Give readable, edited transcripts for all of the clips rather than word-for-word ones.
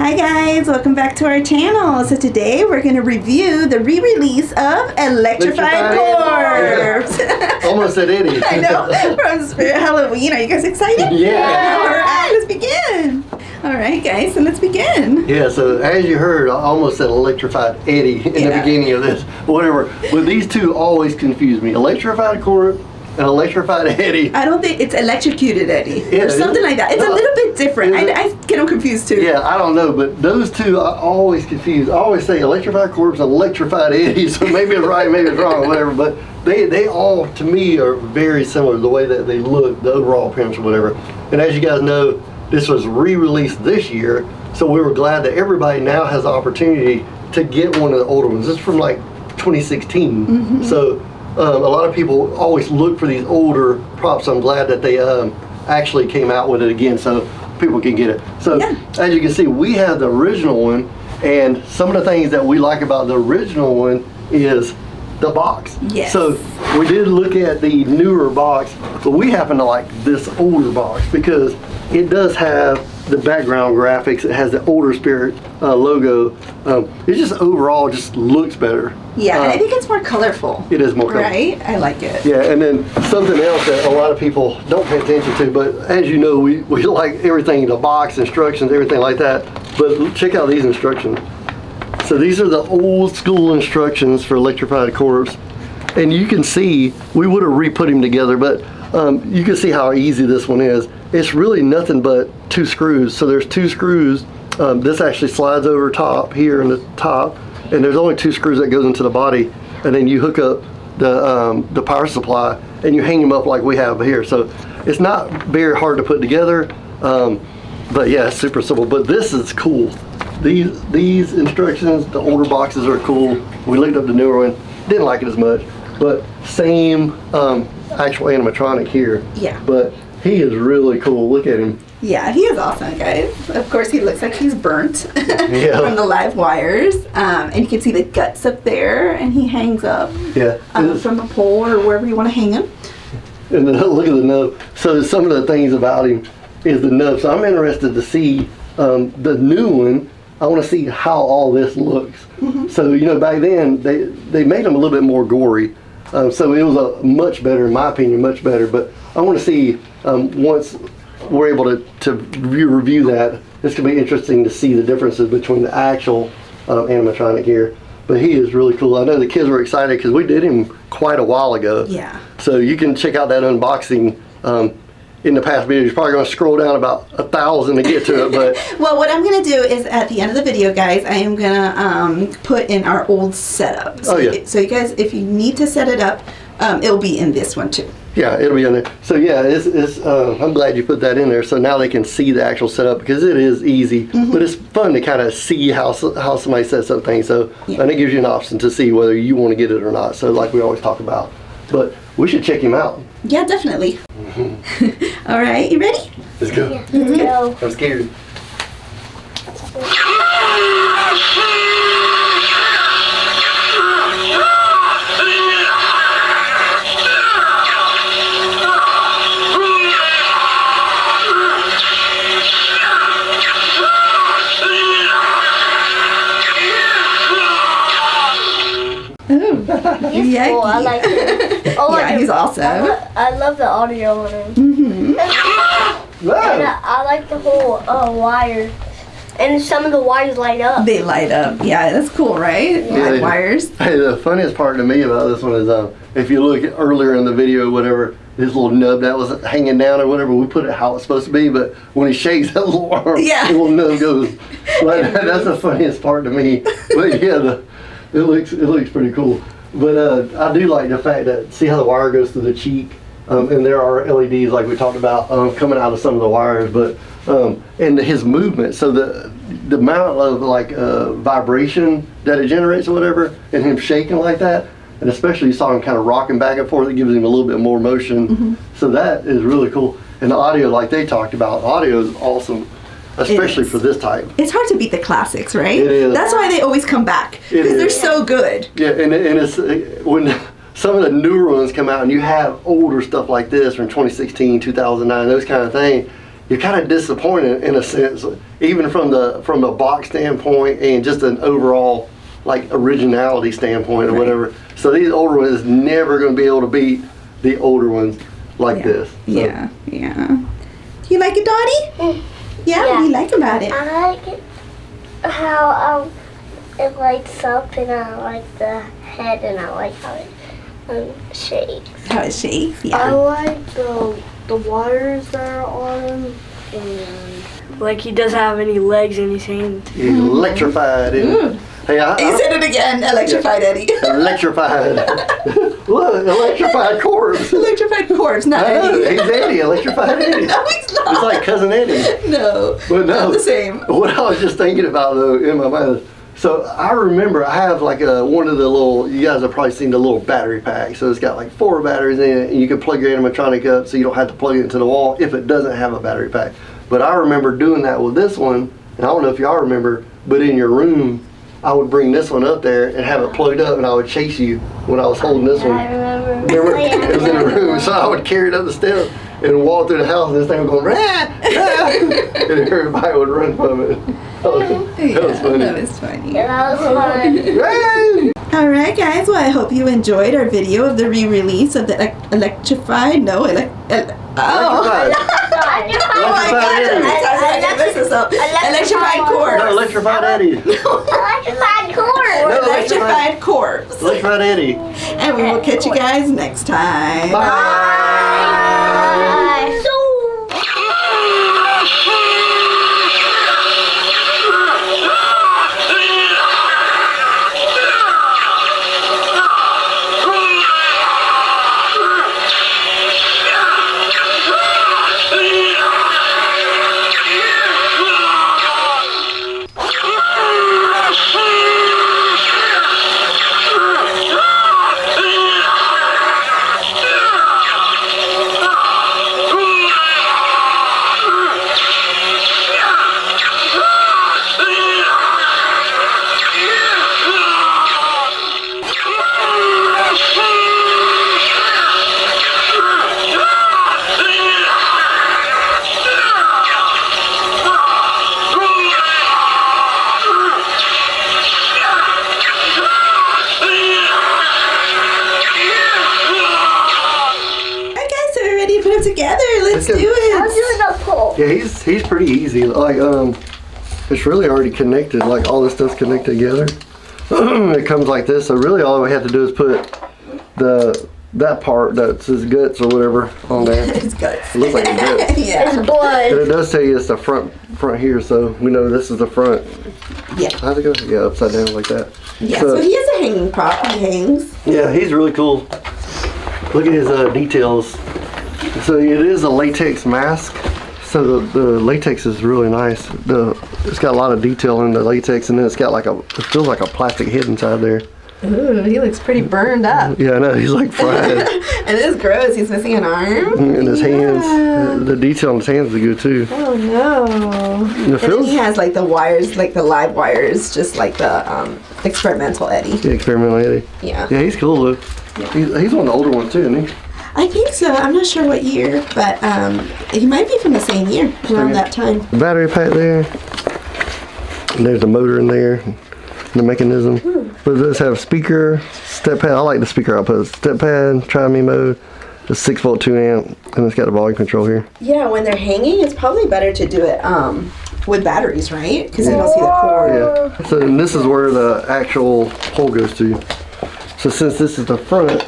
Hi guys, welcome back to our channel. So today we're going to review the re-release of Electrified Corpse. Almost said Eddie. I know, from Spirit Halloween. Are you guys excited? Yeah. Alright, let's begin. Alright guys, so let's begin. Yeah, so as you heard, I almost said Electrified Eddie in the beginning of this. Whatever. But these two always confuse me. Electrified Corpse and Electrified Eddie. I don't think it's Electrocuted Eddie Yeah, or something like that. It's a little bit different. I get them confused too. Yeah, I don't know, but those two I always confuse. I always say Electrified Corpse and Electrified Eddie, so maybe it's right, maybe it's wrong, whatever. But they all, to me, are very similar, the way that they look, the overall appearance or whatever. And as you guys know, this was re-released this year, so we were glad that everybody now has the opportunity to get one of the older ones. This is from like 2016, so a lot of people always look for these older props. I'm glad that they actually came out with it again so people can get it. So as you can see, we have the original one, and some of the things that we like about the original one is the box. Yes. So we did look at the newer box, but we happen to like this older box because it does have the background graphics. It has the older Spirit logo. It just overall just looks better. Yeah, and I think it's more colorful. It is more colorful. Right? I like it. Yeah, and then something else that a lot of people don't pay attention to, but as you know, we like everything, the box, instructions, everything like that. But check out these instructions. So these are the old school instructions for Electrified Corpse. And you can see, we would have re-put him together, but you can see how easy this one is. It's really nothing but 2 screws. So there's 2 screws. This actually slides over top here in the top, and there's only 2 screws that goes into the body, and then you hook up the power supply and you hang them up like we have here. So it's not very hard to put together, but yeah, it's super simple. But this is cool. These instructions, the older boxes are cool. We looked up the newer one, didn't like it as much, but same actual animatronic here. Yeah. But he is really cool. Look at him. Yeah, he is awesome, guys. Of course, he looks like he's burnt from the live wires. And you can see the guts up there, and he hangs up from a pole or wherever you want to hang him. And then look at the nub. So some of the things about him is the nub. So I'm interested to see the new one. I want to see how all this looks. So, you know, back then, they made them a little bit more gory. So it was a much better, in my opinion, much better. But I want to see, once we're able to review that, it's going to be interesting to see the differences between the actual animatronic here. But he is really cool. I know the kids were excited because we did him quite a while ago. Yeah. So you can check out that unboxing in the past videos. You're probably going to scroll down about 1,000 to get to it. But well, what I'm going to do is at the end of the video, guys, I am going to put in our old setup. So, so you guys, if you need to set it up, it'll be in this one too. Yeah, it'll be in there. So yeah, I'm glad you put that in there. So now they can see the actual setup because it is easy, but it's fun to kind of see how somebody sets up things. So and it gives you an option to see whether you want to get it or not. So like we always talk about, but we should check him out. Yeah, definitely. All right, you ready? Let's go. Yeah, let's go. I'm scared. He's cool. I like him. Oh, yeah, he's awesome. I love the audio on him. And I like the whole wire. And some of the wires light up. They light up. Yeah, that's cool, right? Yeah, Light wires. Hey, the funniest part to me about this one is if you look earlier in the video, whatever, this little nub that was hanging down or whatever, we put it how it's supposed to be, but when he shakes that little arm, the little nub goes. Like, that's the funniest part to me. But yeah, it looks pretty cool. But I do like the fact that, see how the wire goes through the cheek, and there are LEDs like we talked about coming out of some of the wires, but and his movement, so the amount of like vibration that it generates or whatever, and him shaking like that, and especially you saw him kind of rocking back and forth, it gives him a little bit more motion. So that is really cool. And the audio, like they talked about, audio is awesome. Especially for this type. It's hard to beat the classics, right? It is. That's why they always come back. Because they're so good. Yeah, and it's when some of the newer ones come out and you have older stuff like this from 2016, 2009, those kind of things, you're kind of disappointed in a sense, even from the box standpoint and just an overall like originality standpoint or whatever. So these older ones never going to be able to beat the older ones like this. So. Yeah. Do you like it, Dottie? Yeah. What do you like about it? I like it how it lights up, and I like the head, and I like how it shakes. How it shakes? Yeah. I like the wires that are on him, and like he doesn't have any legs in his hands. Electrified. Hey, you said it again. Electrified Eddie. Electrified. Look, electrified corpse. Electrified corpse, not Eddie. He's Eddie, electrified Eddie. No, he's not. It's like Cousin Eddie. No, but no, not the same. What I was just thinking about though in my mind, so I remember I have like one of the little, you guys have probably seen the little battery pack. So it's got like 4 batteries in it, and you can plug your animatronic up so you don't have to plug it into the wall if it doesn't have a battery pack. But I remember doing that with this one, and I don't know if y'all remember, but in your room, I would bring this one up there and have it plugged up, and I would chase you when I was holding this one. I remember. It was in the room, so I would carry it up the steps and walk through the house, and this thing would go, rah, rah, and everybody would run from it. That was funny. That was funny. Yeah, that was fun. Alright guys, well I hope you enjoyed our video of the re-release of the Electrified, Electrified. Electrified Corpse. No, Electrified Eddie. Electrified corpse. No, Electrified Corpse. Electrified Eddie. And we will catch you guys next time. Bye. Together, let's do it. I'll do the pull. Yeah, he's pretty easy. Like it's really already connected. Like all this stuff's connected together. It comes like this. So really, all we have to do is put that part that's his guts or whatever on there. His guts. It looks like his guts. Yeah. It's blood. But it does tell you it's the front here, so we know this is the front. Yeah. How's it go? Yeah, upside down like that. Yeah. So he has a hanging prop. He hangs. Yeah, he's really cool. Look at his details. So it is a latex mask. So the latex is really nice. It's got a lot of detail in the latex, and then it's got like it feels like a plastic head inside there. Ooh, he looks pretty burned up. Yeah, I know, he's like fried. And it is gross. He's missing an arm. And his hands, the detail on his hands is good too. Oh no. And And then he has like the wires, like the live wires, just like the experimental Eddie. Yeah, experimental Eddie. Yeah. Yeah, he's cool though. Yeah. He's one of the older ones too, isn't he? I think so. I'm not sure what year, but he might be from the same year, around that time. Battery pack there. And there's the motor in there, and the mechanism. But it does have a speaker, step pad. I like the speaker output. Step pad, try-me mode, the 6-volt 2-amp, and it's got the volume control here. Yeah, when they're hanging, it's probably better to do it with batteries, right? Because you don't see the cord. Yeah. So and this is where the actual hole goes to. So since this is the front,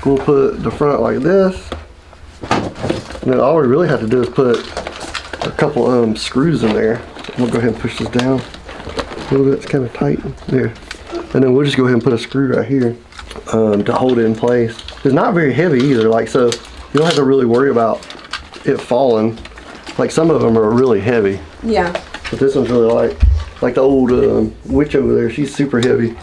we'll put the front like this. And then all we really have to do is put a couple screws in there. We'll go ahead and push this down a little bit. It's kind of tight there. And then we'll just go ahead and put a screw right here to hold it in place. It's not very heavy either. Like, so you don't have to really worry about it falling. Like some of them are really heavy. Yeah. But this one's really light. Like the old witch over there, she's super heavy.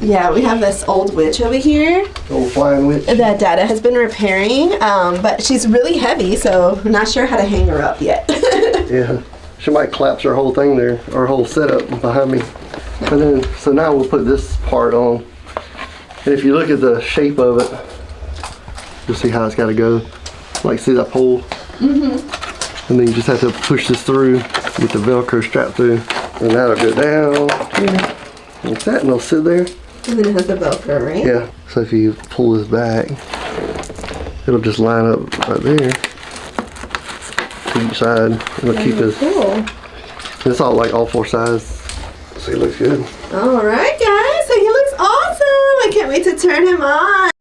Yeah, we have this old witch over here. Old flying witch. That Dada has been repairing, but she's really heavy, so I'm not sure how to hang her up yet. Yeah, she might collapse her whole thing there, our whole setup behind me. And then, so now we'll put this part on. And if you look at the shape of it, you'll see how it's got to go. Like, see that pole? And then you just have to push this through, get the Velcro strap through, and that'll go down here, like that, and it'll sit there. And then it has the Velcro, right? Yeah, so if you pull this back, it'll just line up right there to each side. It'll keep it. Cool. It's all like all 4 sides. So it looks good. All right, guys. So he looks awesome. I can't wait to turn him on.